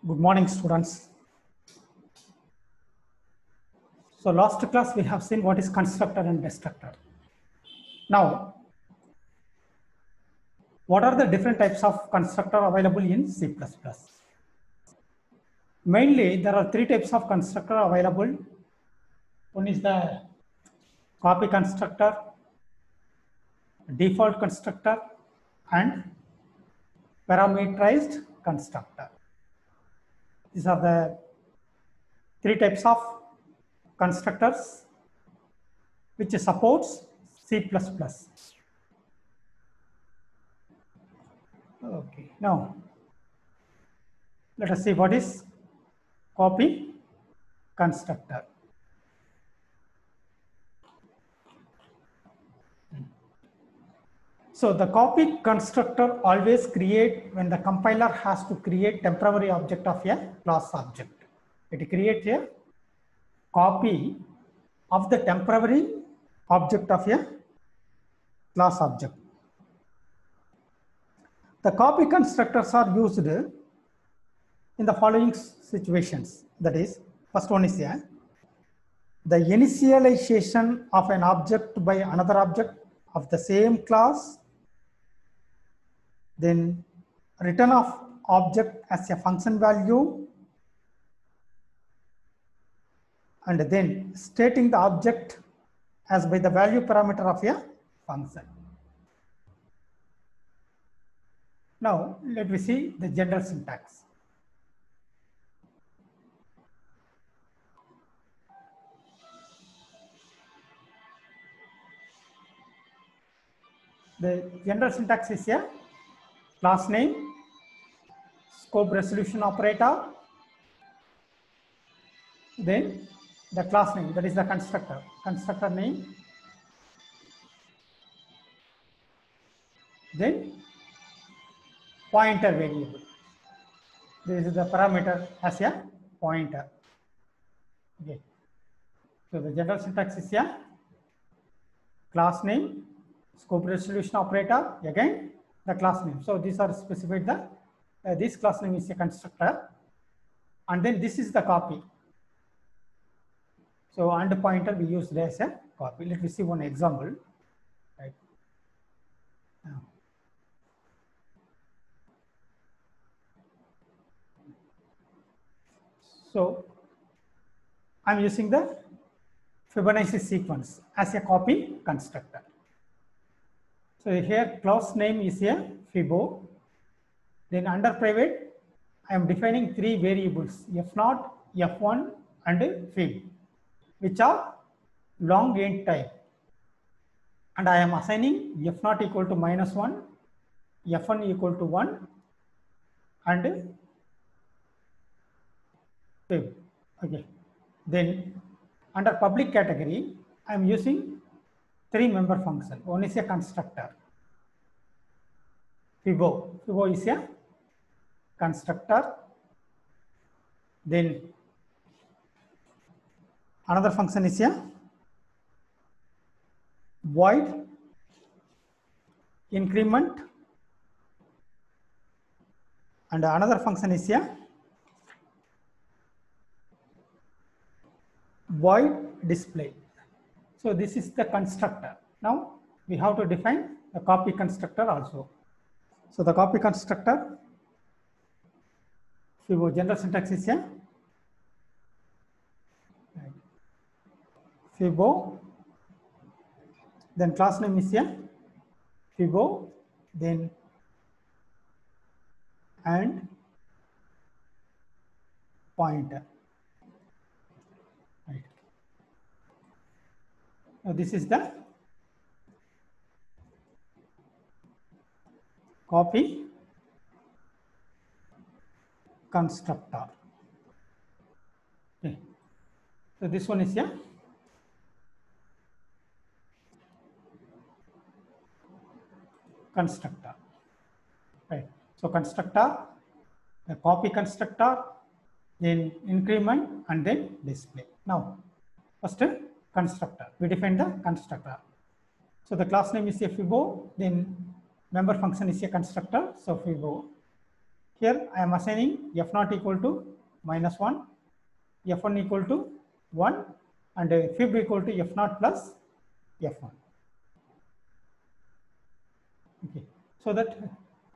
Good morning, students. So last class we have seen what is constructor and destructor. Now, what are the different types of constructor available in C++? Mainly, there are three types of constructor available. One is the copy constructor, default constructor, and parameterized constructor. These are the three types of constructors which supports C++. Okay, now let us see what is copy constructor. So the copy constructor always create when the compiler has to create temporary object of a class object. It creates a copy of the temporary object of a class object. The copy constructors are used in the following situations. That is, first one is the initialization of an object by another object of the same class, then return of object as a function value, and then stating the object as by the value parameter of a function. Now let me see the general syntax. The general syntax is a class name, scope resolution operator, then the class name, that is the constructor name, then pointer variable. This is the parameter as a pointer. Okay. So the general syntax is a class name, scope resolution operator, again the class name. So these are specified the this class name is a constructor, and then this is the copy. So and pointer we use as a copy. Let me see one example. Right. Now, so I'm using the Fibonacci sequence as a copy constructor. So here class name is a Fibo. Then under private, I am defining three variables, F0, F1, and Fib, which are long int type. And I am assigning F0 equal to -1, F1 equal to 1, and Fib. Okay. Then under public category, I am using three member function. One is a constructor. Fibo. Fibo is a constructor. Then another function is a void increment, and another function is a void display. So this is the constructor. Now we have to define the copy constructor also. So the copy constructor, Fibo, general syntax is a Fibo, then class name is a Fibo, then and pointer. Right. Now this is the copy constructor. Okay. So this one is a constructor. Right. So constructor, the copy constructor, then increment, and then display. Now, first constructor. We define the constructor. So the class name is a Fibo, then member function is a constructor, so Fibo. Here I am assigning f naught equal to -1, f1 equal to 1, and fib equal to f naught plus f1. Okay, so that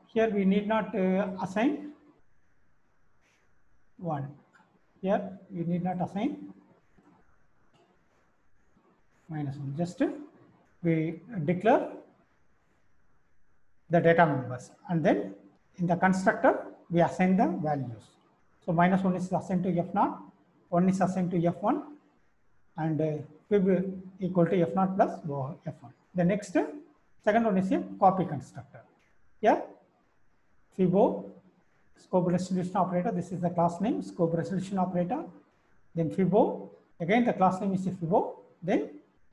here we need not assign 1. Here we need not assign -1. Just we declare the data members, and then in the constructor we assign the values. So -1 is assigned to f0, 1 is assigned to f1, and fib equal to f0 plus f1. The next second one is a copy constructor. Here fibo scope resolution operator. This is the class name, scope resolution operator. Then fibo, again the class name is fibo, then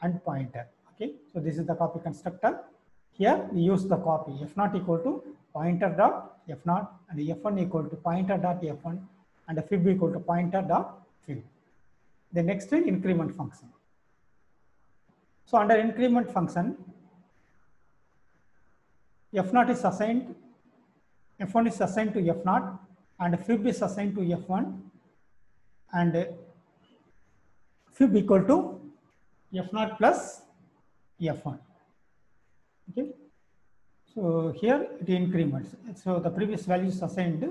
and pointer. Okay, so this is the copy constructor. Here we use the copy f0 equal to pointer dot f0, and f1 equal to pointer dot f1, and fib equal to pointer dot fib. The next increment function. So under increment function, f0 is assigned, f1 is assigned to f0, and fib is assigned to f1, and fib equal to f0 plus f1. Okay, so here it increments. So the previous value is assigned,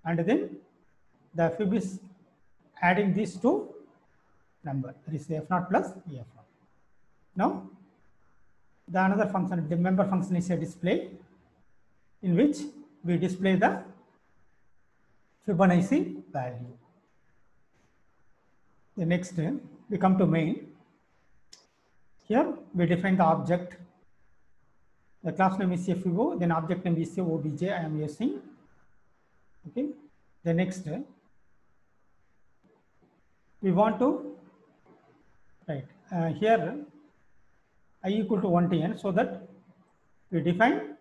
and then the fib is adding these two number, that is f0 plus f1. Now the another function, the member function, is a display in which we display the Fibonacci value. The next we come to main. Here we define the object. The class name is fibo, then object name is obj I am using. Okay. The next we want to write here I equal to 1 to n, so that we define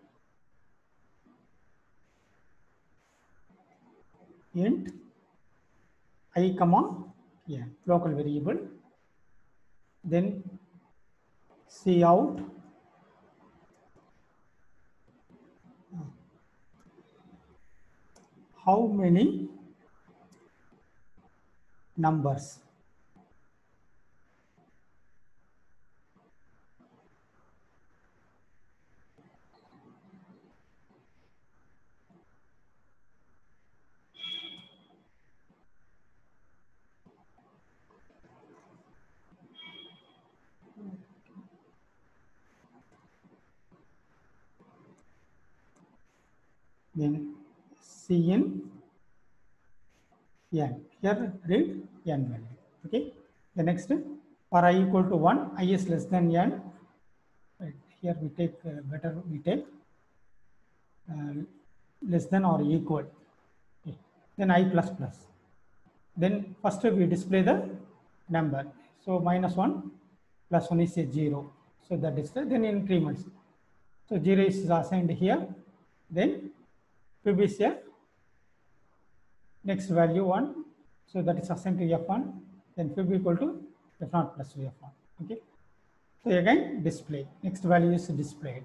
int I comma n, local variable. Then see out how many numbers then cn n. Here read n value. Okay. The next for I equal to 1, I is less than n. Right. Here we take better, we take less than or equal. Okay. Then I plus plus. Then first we display the number. So -1 plus 1 is a 0. So that is the then increments. So 0 is assigned here. Then fib is a next value 1. So that is assigned to f1. Then fib equal to f0 plus f1. Okay. So again display. Next value is displayed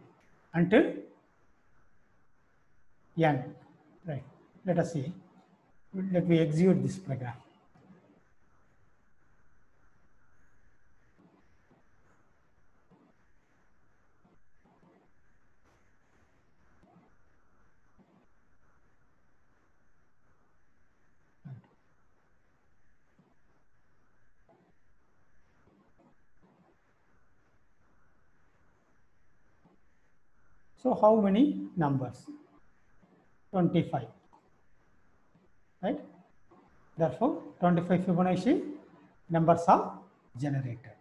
until n. Right. Let us see. Let me execute this program. So how many numbers? 25. Right? Therefore, 25 Fibonacci numbers are generated.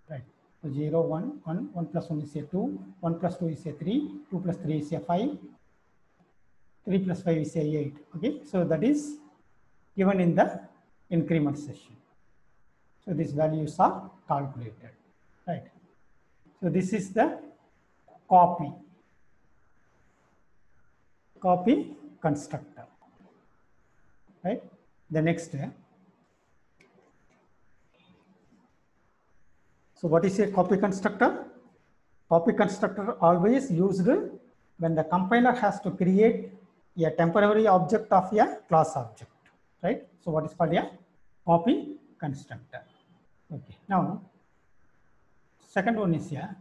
Right. So 0, 1, 1, 1 plus 1 is a 2, 1 plus 2 is a 3, 2 plus 3 is a 5, 3 plus 5 is a 8. Okay. So that is given in the increment session. So these values are calculated. Right. So this is the copy constructor. Right. The next. So what is a copy constructor? Copy constructor always used when the compiler has to create a temporary object of a class object, right? So what is called a copy constructor. Okay. Now, second one is here.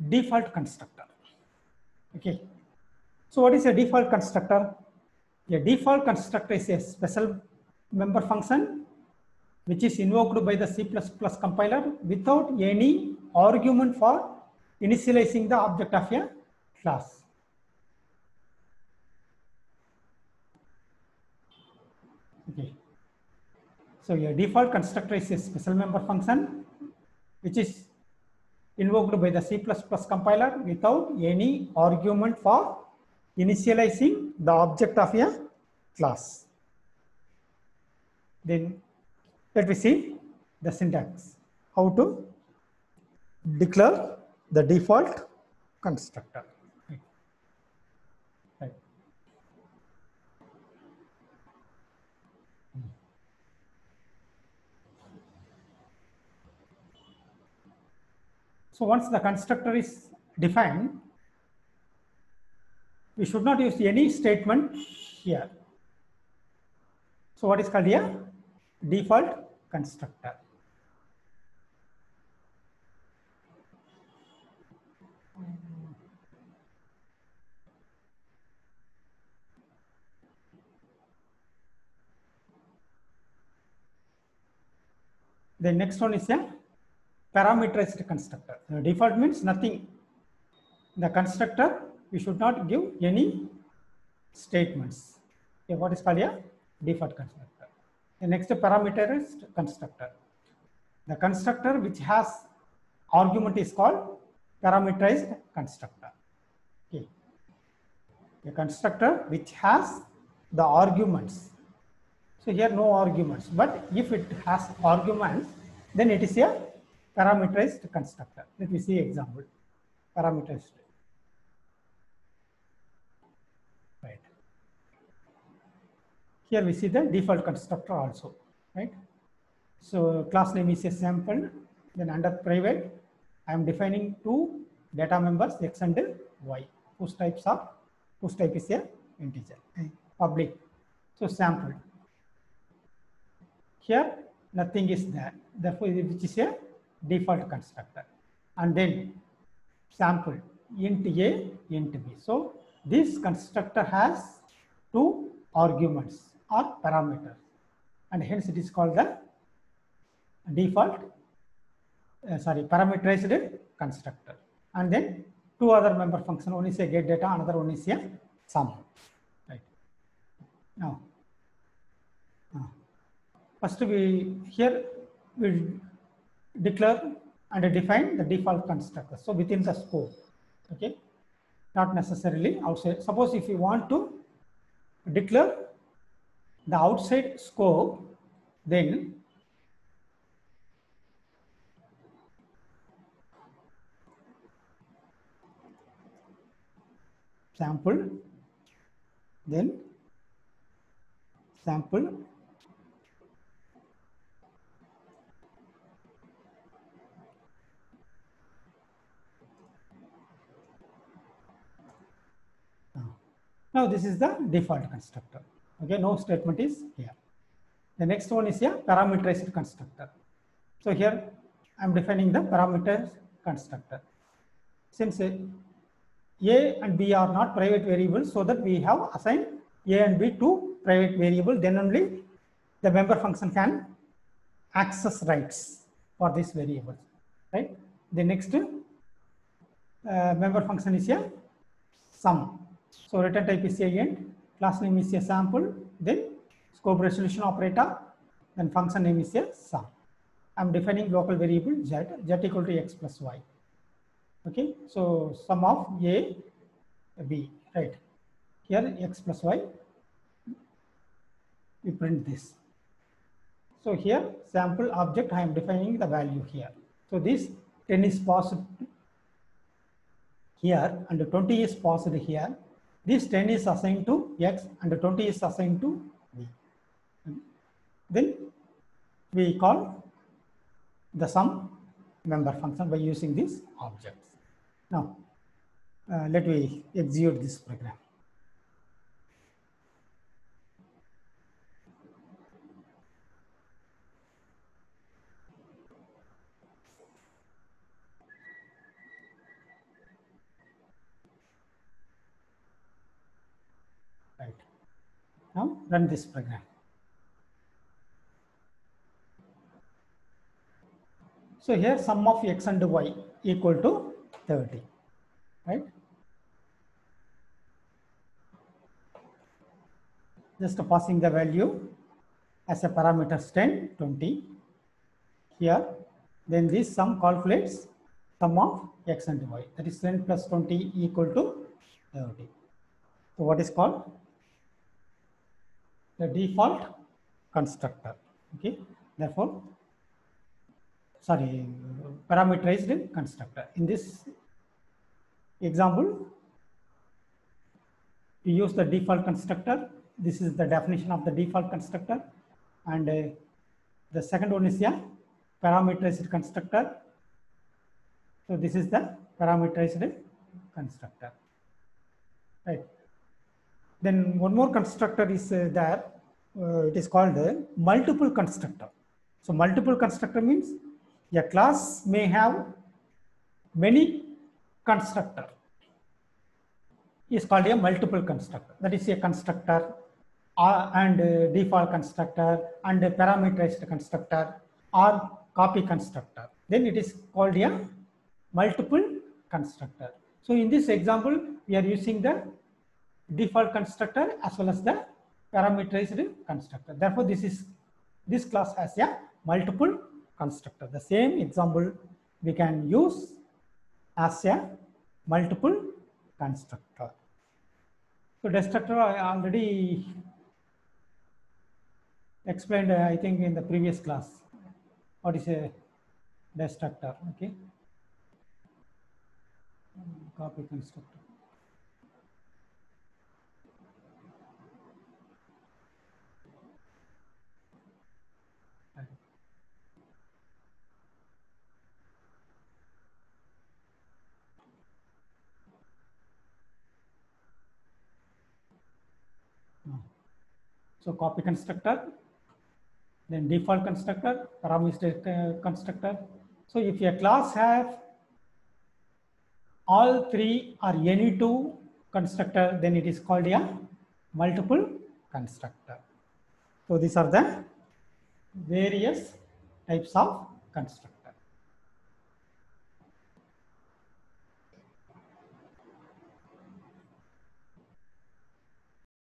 Default constructor. Okay. So what is a default constructor? A default constructor is a special member function which is invoked by the C++ compiler without any argument for initializing the object of a class. Okay. So a default constructor is a special member function which is invoked by the C++ compiler without any argument for initializing the object of a class. Then let me see the syntax, how to declare the default constructor. Right. So once the constructor is defined, we should not use any statement here. So what is called a default constructor? The next one is a parameterized constructor. The default means nothing. The constructor, we should not give any statements. Okay, what is called a default constructor? The next parameterized constructor. The constructor which has argument is called parameterized constructor. Okay. A constructor which has the arguments. So here no arguments, but if it has arguments, then it is a parameterized constructor. Let me see example. Parameterized. Right. Here we see the default constructor also. Right. So class name is a sample. Then under private, I am defining two data members x and y, whose type is a integer. Public. So sample. Here nothing is there, therefore which is a default constructor. And then sample int a, int b. So this constructor has two arguments or parameters, and hence it is called the default parameterized constructor. And then two other member function, one is a get data, another one is a sum. Right. Now first we declare and define the default constructor. So within the scope, okay, not necessarily outside. Suppose if you want to declare the outside scope, then sample, then sample now this is the default constructor. Okay, no statement is here. The next one is a parameterized constructor. So here I am defining the parameterized constructor. Since A and B are not private variables, so that we have assigned A and B to private variable, then only the member function can access rights for these variables, right? The next member function is a sum. So return type is a int, class name is a sample, then scope resolution operator, then function name is a sum. I am defining local variable z equal to x plus y. Okay, so sum of a, b, right? Here x plus y, we print this. So here sample object, I am defining the value here. So this 10 is passed here and 20 is passed here. This 10 is assigned to X and 20 is assigned to V. Then we call the sum member function by using these objects. Now, let me execute this program. Right. Now run this program. So here sum of X and Y equal to 30, right? Just passing the value as a parameters 10, 20 here. Then this sum calculates sum of X and Y. That is 10 plus 20 equal to 30. So what is called the default constructor. Okay. Therefore, sorry, parameterized constructor. In this example, we use the default constructor. This is the definition of the default constructor. And the second one is a parameterized constructor. So this is the parameterized constructor, right? Then one more constructor is there. It is called multiple constructor. So multiple constructor means a class may have many constructor. Is called a multiple constructor. That is a constructor and default constructor and a parameterized constructor or copy constructor. Then it is called a multiple constructor. So in this example, we are using the default constructor as well as the parameterized constructor. Therefore, this class has a multiple constructor. The same example we can use as a multiple constructor. So destructor I already explained, I think, in the previous class. What is a destructor? Okay. Copy constructor. So copy constructor, then default constructor, parameterized constructor. So if a class have all three or any two constructor, then it is called a multiple constructor. So these are the various types of constructor.